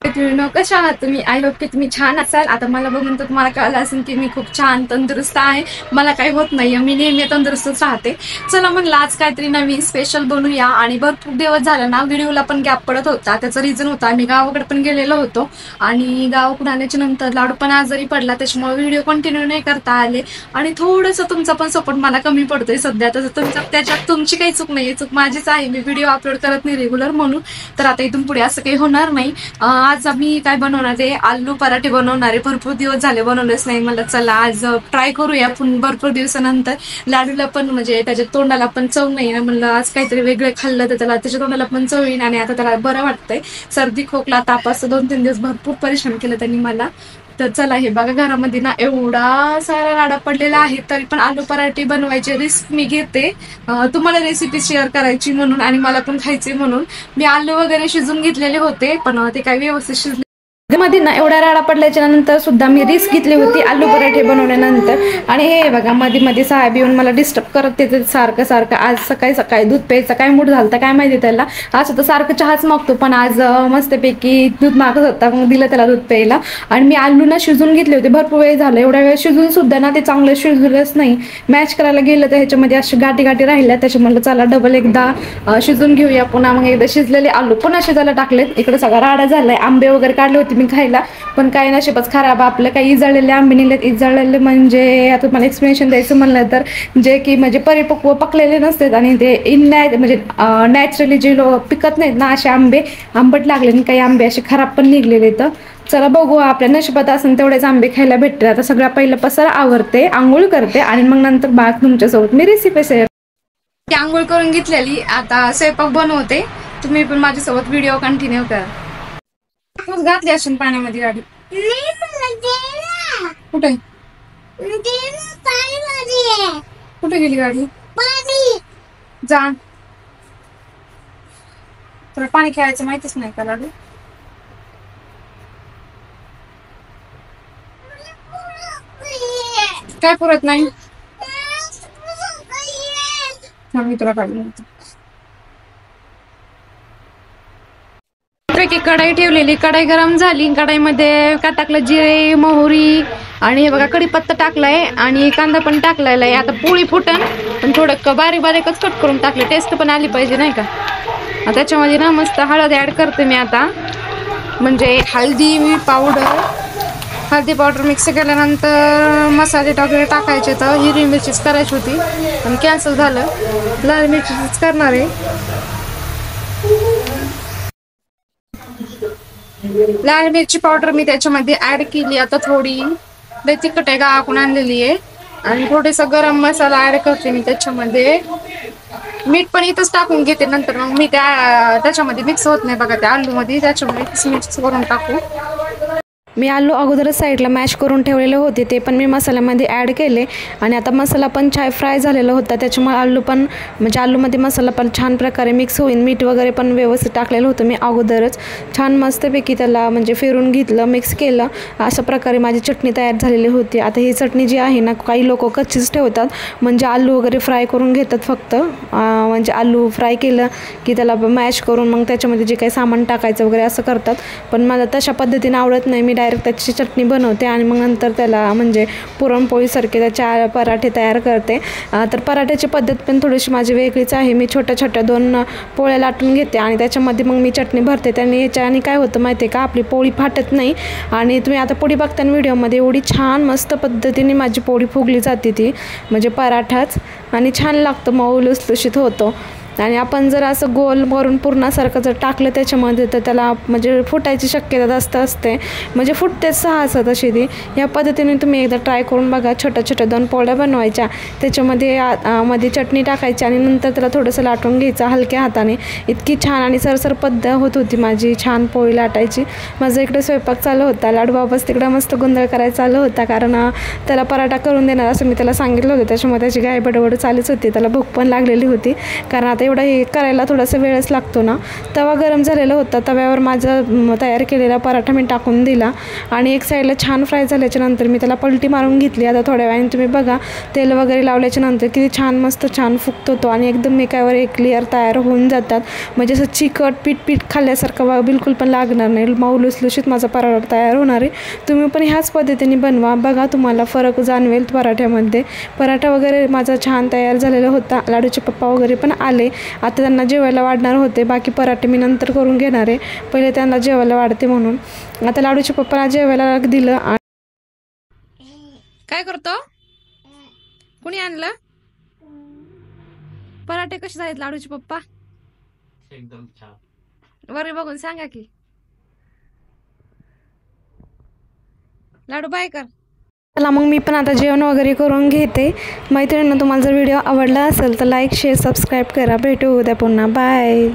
मित्रांनो, कशा आहात तुम्ही? आय होप की तुम्ही छान असाल. आता मला बघून तर तुम्हाला कळलं असेल की मी खूप छान तंदुरुस्त आहे. मला काही होत नाही, मी नेहमी तंदुरुस्तच राहते. चला म्हणलं आज काहीतरी नवीन स्पेशल बनवूया. आणि भरपूर दिवस झाला ना व्हिडिओला पण गॅप पडत होता. त्याचं रिझन होता आम्ही गावाकडे पण गेलेलो होतो आणि गावाकडून आल्याच्या नंतर लाडू पण आजारी पडला, त्याच्यामुळे व्हिडिओ कंटिन्यू नाही करता आले. आणि थोडंसं तुमचा पण सपोर्ट मला कमी पडतोय सध्या. तसं त्याच्यात तुमची काही चूक नाही, चूक माझीच आहे. मी व्हिडिओ अपलोड करत नाही रेग्युलर म्हणून. तर आता इथून पुढे असं काही होणार नाही. आज आम्ही काय बनवणार आहे, आलू पराठे बनवणार आहे. भरपूर दिवस झाले बनवलेच नाही. मला चला आज ट्राय करूया. पण भरपूर दिवसानंतर लाडूला पण म्हणजे त्याच्या तोंडाला पण चव नाही ना, म्हणलं आज काहीतरी वेगळं खाल्लं तर त्याच्या तोंडाला पण चव येईल. आणि आता त्याला बरं वाटतंय. सर्दी खोकला ताप असं 2-3 दिवस भरपूर परेशान केलं त्यांनी मला. तर चला हे बघा, घरामध्ये ना एवढा सारा राडा पडलेला आहे, तरी पण आलू पराठे बनवायचे रिस्क मी घेते. तुम्हाला रेसिपी शेअर करायची म्हणून आणि मला पण खायचे म्हणून. मी आलू वगैरे शिजून घेतलेले होते, पण ते काही व्यवस्थित शिजले मध्ये ना. एवढा राडा पडल्याच्या नंतर सुद्धा मी रिस्क घेतली होती आलू पराठे बनवल्यानंतर. आणि हे बघा, मध्ये मध्ये साहेब येऊन मला डिस्टर्ब करत येते सारखं सारखं. आज सकाळी सकाळी दूध प्यायचा काय मूड झालता काय माहिती त्याला. आज तर सारखं चहाच मागतो, पण आज मस्तपैकी दूध मागत होता, मग दिलं त्याला दूध प्यायला. आणि मी आलू ना शिजून घेतले होते. भरपूर वेळ झाला, एवढा वेळ शिजून सुद्धा ना ते चांगलं शिजलंच नाही. मॅच करायला गेलं तर ह्याच्यामध्ये अशी गाठी गाठी राहिल्या. त्याच्यामुळे चला डबल एकदा शिजून घेऊया. पुन्हा मग एकदा शिजलेले आलू पुन्हा शिजायला टाकलेत. इकडे सगळा राडा झालाय. आंबे वगैरे काढले होते मी खायला, पण काही नशीबच खराब आपलं. काही इजळलेले आंबे निघलेत. इजळलेले म्हणजे आता मला एक्सप्लेनेशन द्यायचं म्हणलं तर जे की म्हणजे परिपक्व पकलेले नसतात आणि ते म्हणजे नॅचरली जे पिकत नाहीत ना असे आंबे आंबट लागले. आणि काही आंबे असे खराब पण निघलेले. तर चला बघू, आपल्या नशिबात असेल तेवढेच आंबे खायला भेटते. आता सगळ्या पहिलं पसारा आवरते, आंघोळ करते आणि मग नंतर बाग तुमच्यासोबत मी रेसिपी शेअर. आंघोळ करून घेतलेली, आता स्वयंपाक बनवते. तुम्ही पण माझ्यासोबत व्हिडिओ कंटिन्यू करा. तूच घातली असून पाण्यामध्ये गाडी. कुठे कुठे गेली गाडी? जा, तुला पाणी खेळायचं माहितीच नाही का लाडू? काय पुरत नाही? मी तुला काढून की कढाई ठेवलेली, कढाई गरम झाली. कढाईमध्ये काय टाकलं, जिरे मोहरी आणि हे बघा कढीपत्ता टाकलाय आणि कांदा पण टाकलेला आहे. आता पोळी फुटन, पण थोडं बारीक बारीकच कट करून टाकले, टेस्ट पण आली पाहिजे नाही का. त्याच्यामध्ये ना मस्त हळद ऍड करते मी आता. म्हणजे हळदी पावडर मिक्स केल्यानंतर मसाले वगैरे टाकायचे. तर हिरवी मिरचीच करायची होती पण कॅन्सल झालं, लाल मिरचीच करणार आहे. लाल मिरची पावडर मी त्याच्यामध्ये ऍड केली. आता थोडी लय तिखट आहे, गावाकडून आणलेली आहे. आणि थोडासा गरम मसाला ऍड करते मी त्याच्यामध्ये. मीठ पण इथंच टाकून घेते, नंतर मग मी त्याच्यामध्ये मिक्स होत नाही बघा त्या आलू मध्ये, त्याच्यामध्ये मिक्स करून टाकू. मी आलू अगोदरच साईडला मॅश करून ठेवलेले होते, ते पण मी मसाल्यामध्ये ॲड केले. आणि आता मसाला पण छान फ्राय झालेला होता, त्याच्यामुळे आलू पण म्हणजे आलूमध्ये मसाला पण छान प्रकारे मिक्स होईल. मीठ वगैरे पण व्यवस्थित टाकलेलं होतं मी अगोदरच. छान मस्तपैकी त्याला म्हणजे फिरून घेतलं, मिक्स केलं. अशा प्रकारे माझी चटणी तयार झालेली होती. आता ही चटणी जी आहे ना, काही लोक कच्चीच ठेवतात, म्हणजे आलू वगैरे फ्राय करून घेतात फक्त. म्हणजे आलू फ्राय केलं की त्याला मॅश करून मग त्याच्यामध्ये जे काही सामान टाकायचं वगैरे असं करतात. पण मला तशा पद्धतीने आवडत नाही. मी डायरेक्ट त्याची चटणी बनवते आणि मग नंतर त्याला म्हणजे पुरणपोळीसारखे त्याचे पराठे तयार करते. तर पराठ्याची पद्धत पण थोडीशी माझी वेगळीच आहे. मी छोट्या छोट्या 2 पोळ्या लाटून घेते आणि त्याच्यामध्ये मग मी चटणी भरते. त्याने याच्याने काय होतं माहिती आहे का, आपली पोळी फाटत नाही. आणि तुम्ही आता पोळी बघताना व्हिडिओमध्ये एवढी छान मस्त पद्धतीने माझी पोळी फुगली जाते, ती म्हणजे पराठाच. आणि छान लागतं, मऊ लुसलुशीत होतो. आणि आपण जर असं गोल भरून पूर्णासारखं जर टाकलं त्याच्यामध्ये तर त्याला म्हणजे फुटायची शक्यता जास्त असते, म्हणजे फुटतेच सहसा तशी ती. या पद्धतीने तुम्ही एकदा ट्राय करून बघा. छोट्या छोट्या 2 पोळ्या बनवायच्या, त्याच्यामध्ये मध्ये चटणी टाकायची आणि नंतर त्याला थोडंसं लाटून घ्यायचं हलक्या हाताने. इतकी छान आणि सरसर पद्धत होत होती माझी छान पोळी लाटायची. माझा इकडे स्वयंपाक चालू होता, लाडूबाबाच तिकडं मस्त गोंधळ करायचा चालू होता, कारण त्याला पराठा करून देणार असं मी त्याला सांगितलं होतं. त्याच्यामुळे त्याची गाय बडबड चालूच होती, त्याला भूक पण लागलेली होती, कारण आता एवढा हे करायला थोडासा वेळच लागतो ना. तवा गरम झालेला होता, तव्यावर माझा तयार केलेला पराठा मी टाकून दिला आणि एक साईडला छान फ्राय झाल्याच्यानंतर मी त्याला पलटी मारून घेतली. आता थोड्या वेळाने तुम्ही बघा तेल वगैरे लावल्याच्यानंतर किती छान मस्त छान फुगतो तो आणि एकदम एकावर एक लेअर तयार होऊन जातात. म्हणजे असं चिकट पीठ खाल्ल्यासारखं बिलकुल पण लागणार नाही, मऊ लुसलुशीत माझा पराठा तयार होणार आहे. तुम्ही पण ह्याच पद्धतीने बनवा, बघा तुम्हाला फरक जाणवेल पराठ्यामध्ये. पराठा वगैरे माझा छान तयार झालेला होता. लाडूचे पप्पा वगैरे पण आले, आता त्यांना जेवायला वाढणार होते. बाकी पराठे मी नंतर करून घेणार आहे, पहिले त्यांना जेवायला वाढते म्हणून. आता लाडूच्या पप्पाला जेवायला दिलं. काय करतो? कुणी आणलं पराठे? कसे झालेत लाडूचे पप्पा? एकदम छान. वर बघून सांगा की. लाडू बाय कर. चला मग मी पण आता जेवण वगैरे करून घेते. मैत्रिणींनो, तुम्हाला जर व्हिडिओ आवडला असेल तर लाईक शेअर सबस्क्राईब करा. भेटू उद्या पुन्हा. बाय.